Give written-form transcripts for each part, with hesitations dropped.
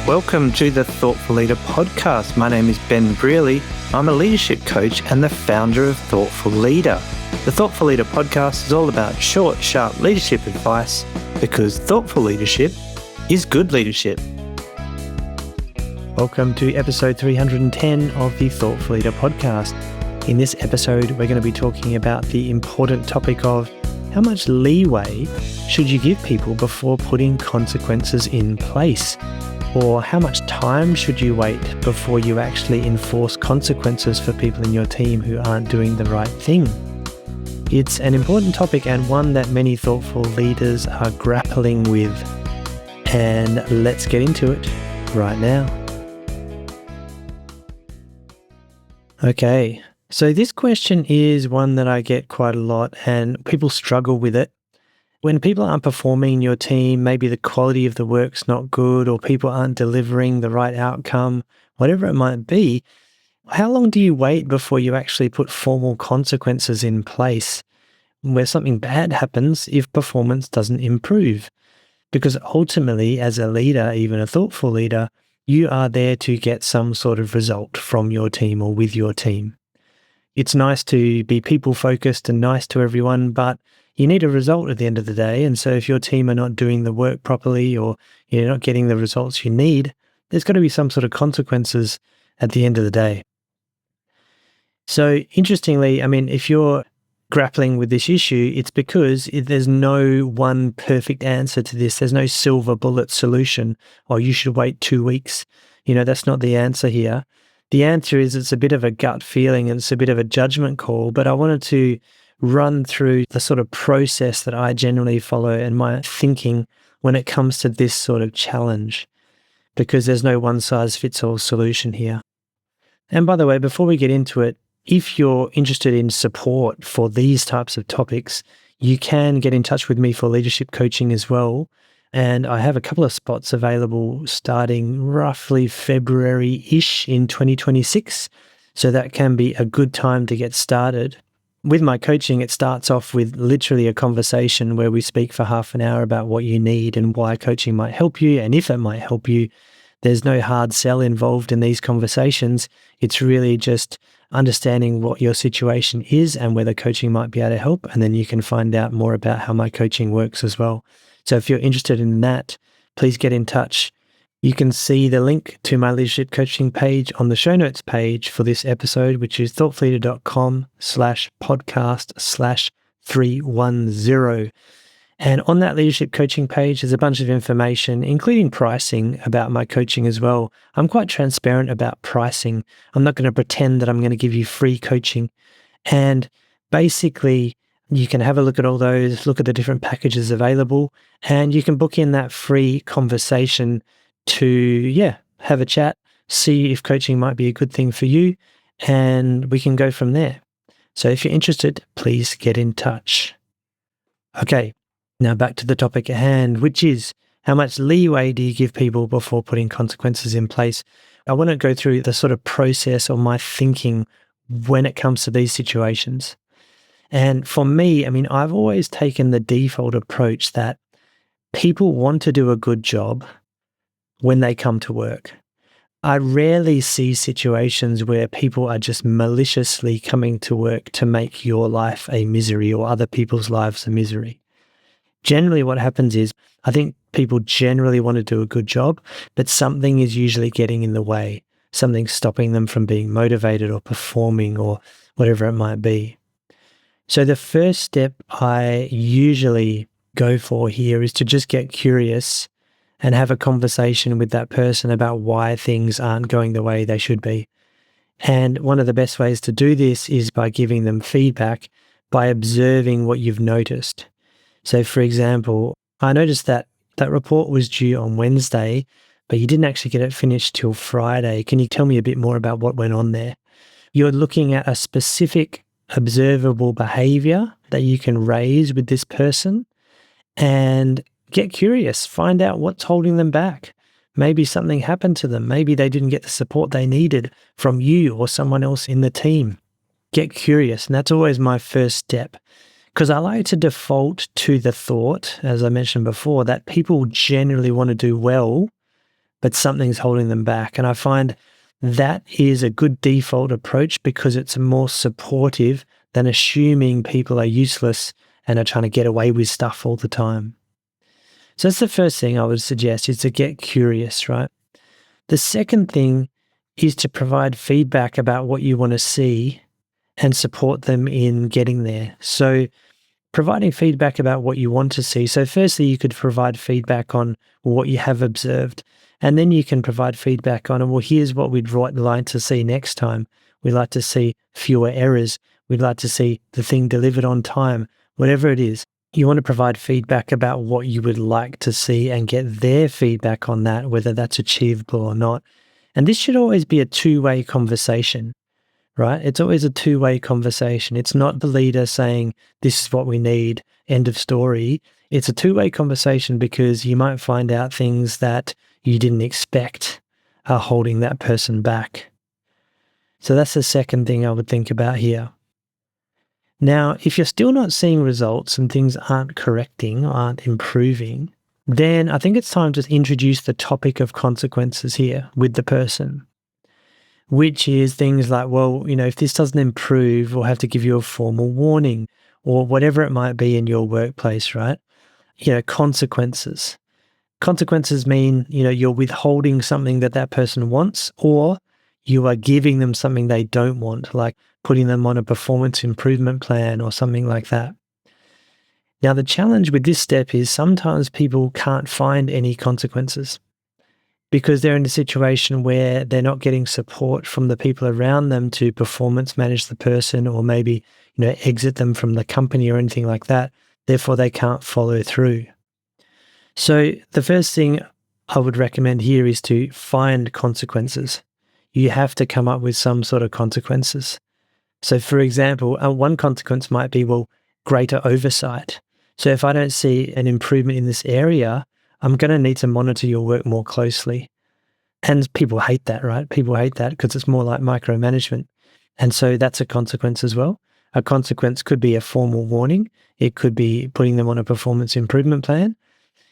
Welcome to the Thoughtful Leader podcast. My name is Ben Brearley. I'm a leadership coach and the founder of Thoughtful Leader. The Thoughtful Leader podcast is all about short, sharp leadership advice because thoughtful leadership is good leadership. Welcome to episode 310 of the Thoughtful Leader podcast. In this episode, we're going to be talking about the important topic of how much leeway should you give people before putting consequences in place? Or how much time should you wait before you actually enforce consequences for people in your team who aren't doing the right thing? It's an important topic and one that many thoughtful leaders are grappling with. And let's get into it right now. Okay, so this question is one that I get quite a lot and people struggle with it. When people aren't performing in your team, maybe the quality of the work's not good or people aren't delivering the right outcome, whatever it might be, how long do you wait before you actually put formal consequences in place where something bad happens if performance doesn't improve? Because ultimately, as a leader, even a thoughtful leader, you are there to get some sort of result from your team or with your team. It's nice to be people-focused and nice to everyone, but you need a result at the end of the day. And so if your team are not doing the work properly or you're not getting the results you need, there's got to be some sort of consequences at the end of the day. So interestingly, if you're grappling with this issue, it's because there's no one perfect answer to this. There's no silver bullet solution, or you should wait 2 weeks. That's not the answer here. The answer is it's a bit of a gut feeling and it's a bit of a judgment call, but I wanted to run through the sort of process that I generally follow and my thinking when it comes to this sort of challenge, because there's no one-size-fits-all solution here. And by the way, before we get into it, if you're interested in support for these types of topics, you can get in touch with me for leadership coaching as well. And I have a couple of spots available starting roughly February-ish in 2026. So that can be a good time to get started. With my coaching, it starts off with literally a conversation where we speak for half an hour about what you need and why coaching might help you and if it might help you. There's no hard sell involved in these conversations. It's really just understanding what your situation is and whether coaching might be able to help. And then you can find out more about how my coaching works as well. So if you're interested in that, please get in touch. You can see the link to my leadership coaching page on the show notes page for this episode, which is thoughtfulleader.com/podcast/310. And on that leadership coaching page, there's a bunch of information, including pricing about my coaching as well. I'm quite transparent about pricing. I'm not going to pretend that I'm going to give you free coaching. And basically, you can have a look at all those, look at the different packages available, and you can book in that free conversation to, have a chat, see if coaching might be a good thing for you, and we can go from there. So if you're interested, please get in touch. Okay, now back to the topic at hand, which is how much leeway do you give people before putting consequences in place? I want to go through the sort of process of my thinking when it comes to these situations. And for me, I've always taken the default approach that people want to do a good job when they come to work. I rarely see situations where people are just maliciously coming to work to make your life a misery or other people's lives a misery. Generally what happens is I think people generally want to do a good job, but something is usually getting in the way. Something stopping them from being motivated or performing or whatever it might be. So the first step I usually go for here is to just get curious and have a conversation with that person about why things aren't going the way they should be. And one of the best ways to do this is by giving them feedback, by observing what you've noticed. So for example, I noticed that report was due on Wednesday, but you didn't actually get it finished till Friday. Can you tell me a bit more about what went on there? You're looking at a specific observable behavior that you can raise with this person and get curious, find out what's holding them back. Maybe something happened to them. Maybe they didn't get the support they needed from you or someone else in the team. Get curious. And that's always my first step. Because I like to default to the thought, as I mentioned before, that people generally want to do well, but something's holding them back. And I find that is a good default approach because it's more supportive than assuming people are useless and are trying to get away with stuff all the time. So that's the first thing I would suggest, is to get curious, right? The second thing is to provide feedback about what you want to see and support them in getting there. So providing feedback about what you want to see. So firstly, you could provide feedback on what you have observed, and then you can provide feedback on, well, here's what we'd like to see next time. We'd like to see fewer errors. We'd like to see the thing delivered on time, whatever it is. You want to provide feedback about what you would like to see and get their feedback on that, whether that's achievable or not. And this should always be a two-way conversation, right? It's always a two-way conversation. It's not the leader saying, this is what we need, end of story. It's a two-way conversation because you might find out things that you didn't expect are holding that person back. So that's the second thing I would think about here. Now, if you're still not seeing results and things aren't correcting, aren't improving, then I think it's time to introduce the topic of consequences here with the person, which is things like, well, if this doesn't improve, we'll have to give you a formal warning or whatever it might be in your workplace, right? Consequences. Consequences mean, you're withholding something that that person wants, or you are giving them something they don't want, like putting them on a performance improvement plan or something like that. Now, the challenge with this step is sometimes people can't find any consequences because they're in a situation where they're not getting support from the people around them to performance manage the person, or maybe, exit them from the company or anything like that. Therefore, they can't follow through. So the first thing I would recommend here is to find consequences. You have to come up with some sort of consequences. So for example, one consequence might be, well, greater oversight. So if I don't see an improvement in this area, I'm going to need to monitor your work more closely. And people hate that, right? People hate that because it's more like micromanagement. And so that's a consequence as well. A consequence could be a formal warning. It could be putting them on a performance improvement plan.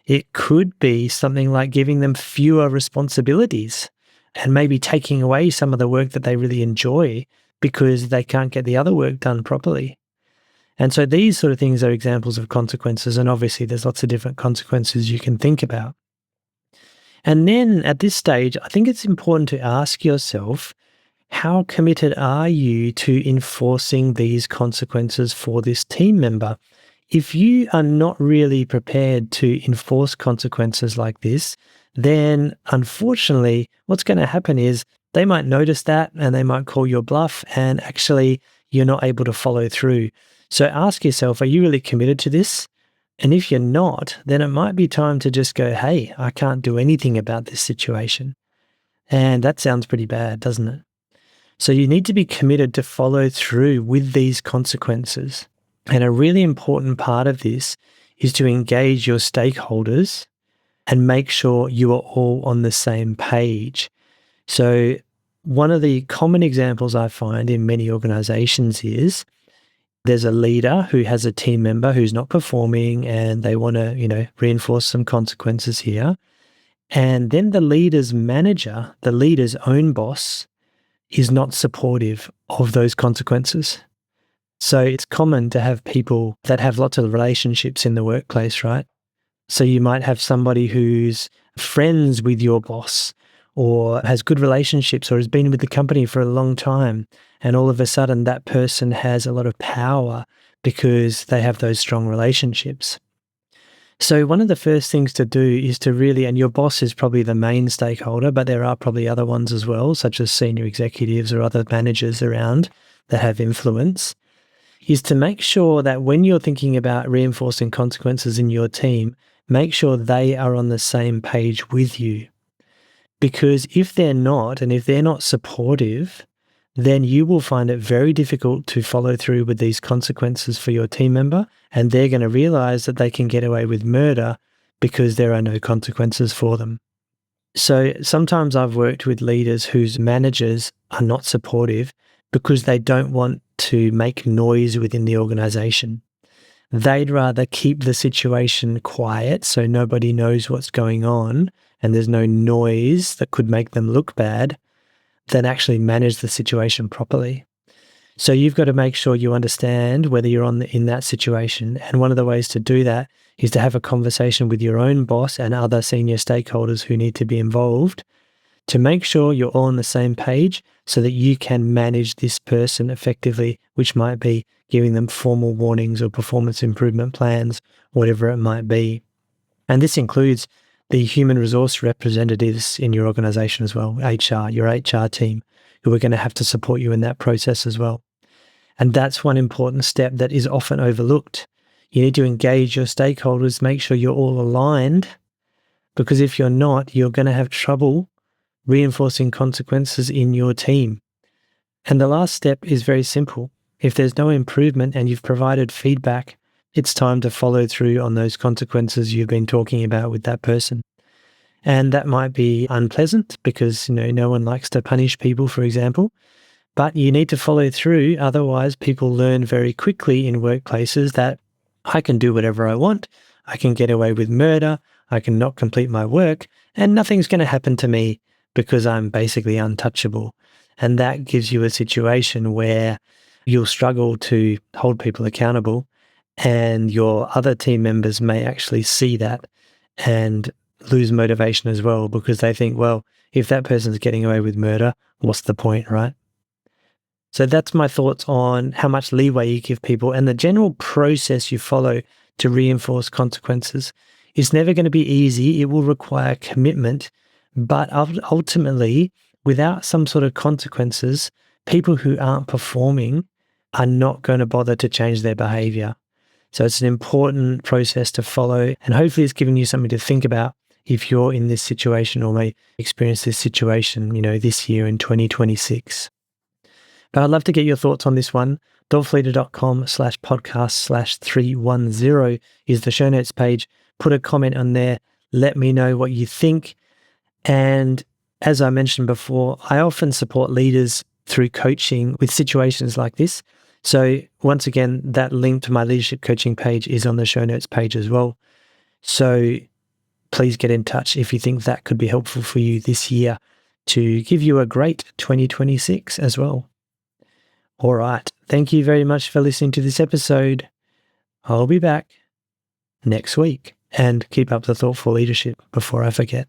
It could be something like giving them fewer responsibilities and maybe taking away some of the work that they really enjoy because they can't get the other work done properly. And so these sort of things are examples of consequences. And obviously there's lots of different consequences you can think about. And then at this stage, I think it's important to ask yourself, how committed are you to enforcing these consequences for this team member? If you are not really prepared to enforce consequences like this, then unfortunately, what's going to happen is they might notice that and they might call your bluff, and actually you're not able to follow through. So ask yourself, are you really committed to this? And if you're not, then it might be time to just go, hey, I can't do anything about this situation. And that sounds pretty bad, doesn't it? So you need to be committed to follow through with these consequences. And a really important part of this is to engage your stakeholders and make sure you are all on the same page. So one of the common examples I find in many organizations is there's a leader who has a team member who's not performing and they want to, reinforce some consequences here. And then the leader's manager, the leader's own boss, is not supportive of those consequences. So it's common to have people that have lots of relationships in the workplace, right? So you might have somebody who's friends with your boss or has good relationships or has been with the company for a long time. And all of a sudden that person has a lot of power because they have those strong relationships. So one of the first things to do is to really, and your boss is probably the main stakeholder, but there are probably other ones as well, such as senior executives or other managers around that have influence, is to make sure that when you're thinking about reinforcing consequences in your team, make sure they are on the same page with you. Because if they're not, and if they're not supportive, then you will find it very difficult to follow through with these consequences for your team member, and they're going to realize that they can get away with murder because there are no consequences for them. So sometimes I've worked with leaders whose managers are not supportive because they don't want to make noise within the organization. They'd rather keep the situation quiet so nobody knows what's going on and there's no noise that could make them look bad, then actually manage the situation properly. So you've got to make sure you understand whether you're in that situation. And one of the ways to do that is to have a conversation with your own boss and other senior stakeholders who need to be involved to make sure you're all on the same page so that you can manage this person effectively, which might be giving them formal warnings or performance improvement plans, whatever it might be. And this includes the human resource representatives in your organization as well, HR, your HR team, who are going to have to support you in that process as well. And that's one important step that is often overlooked. You need to engage your stakeholders, make sure you're all aligned, because if you're not, you're going to have trouble reinforcing consequences in your team. And the last step is very simple. If there's no improvement and you've provided feedback, it's time to follow through on those consequences you've been talking about with that person. And that might be unpleasant because, no one likes to punish people, for example. But you need to follow through. Otherwise, people learn very quickly in workplaces that I can do whatever I want. I can get away with murder. I can not complete my work and nothing's going to happen to me because I'm basically untouchable. And that gives you a situation where you'll struggle to hold people accountable and your other team members may actually see that and lose motivation as well because they think, well, if that person's getting away with murder, what's the point, right? So that's my thoughts on how much leeway you give people and the general process you follow to reinforce consequences. It's never going to be easy. It will require commitment, but ultimately, without some sort of consequences, people who aren't performing are not going to bother to change their behavior. So it's an important process to follow, and hopefully it's given you something to think about if you're in this situation or may experience this situation, this year in 2026. But I'd love to get your thoughts on this one. dogfleeter.com/podcast/310 is the show notes page. Put a comment on there. Let me know what you think. And as I mentioned before, I often support leaders through coaching with situations like this. So once again, that link to my leadership coaching page is on the show notes page as well. So please get in touch if you think that could be helpful for you this year to give you a great 2026 as well. All right. Thank you very much for listening to this episode. I'll be back next week and keep up the thoughtful leadership before I forget.